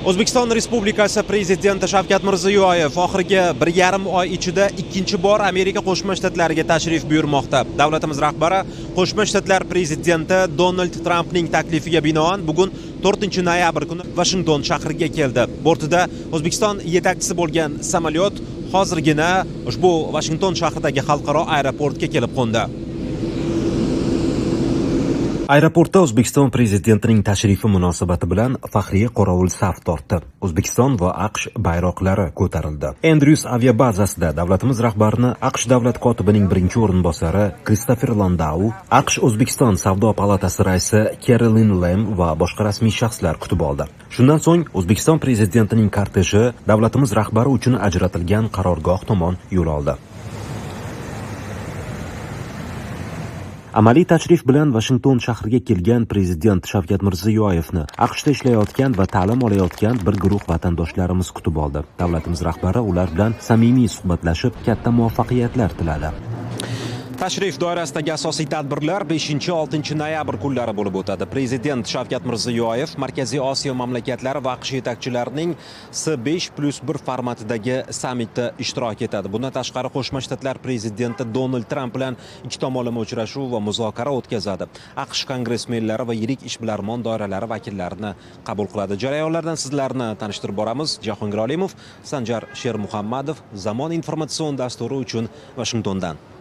O'zbekiston Respublikasi Prezidenti Shavkat Mirziyoyev oxirgi 1,5 oy ichida ikkinchi bor Amerika Qo'shma Shtatlariga tashrif buyurmoqda. Davlatimiz rahbari Qo'shma Shtatlar Prezidenti Donald Trampning taklifiga binoan bugun 4-noyabr kuni Washington shahriga keldi. Bortida O'zbekiston yetakchisi bo'lgan samolyot hozirgina ushbu Washington shahridagi xalqaro aeroportga kelib qo'ndi. Aeroportda O'zbekiston prezidentining tashrifi munosabati bilan faxriy qorovul saf tortdi. O'zbekiston va AQSh bayroqlari ko'tarildi. Andrews aviabazasida davlatimiz rahbarini AQSh davlat kotibining birinchi o'rinbosari Kristofer Landau, AQSh O'zbekiston savdo palatasi raisi Carolyn Lam va boshqa rasmiy shaxslar kutib oldi. Shundan so'ng O'zbekiston prezidentining korteji davlatimiz rahbari uchun ajratilgan qarorgoh tomon yo'l oldi. Amaliy tashrif bilan Washington shahriga kelgan prezident Shavkat Mirziyoyevni AQShda ishlayotgan va ta'lim olayotgan bir guruh vatandoshlarimiz kutib oldi. Davlatimiz rahbari ular bilan samimiy suhbatlashib, katta muvaffaqiyatlar tiladi. Tashrif doirasidagi asosiy tadbirlar 5-6 noyabr kunlari bo'lib o'tadi. Prezident Shavkat Mirziyoyev Markaziy Osiyo mamlakatlari va AQSh yetakchilarining S5+1 formatidagi sammitda ishtirok etadi. Bundan tashqari Qo'shma Shtatlar prezidenti Donald Tramp bilan ikki tomonlama uchrashuv va muzokara o'tkazadi. AQSh kongressmenlari va yirik ishbilarmon doiralari vakillarini qabul qiladi. Jarayonlardan sizlarni tanishtirib boramiz. Jahongir Olimov, Sanjar Shermuhammadov, Zamon informatsion dasturi uchun Washingtondan.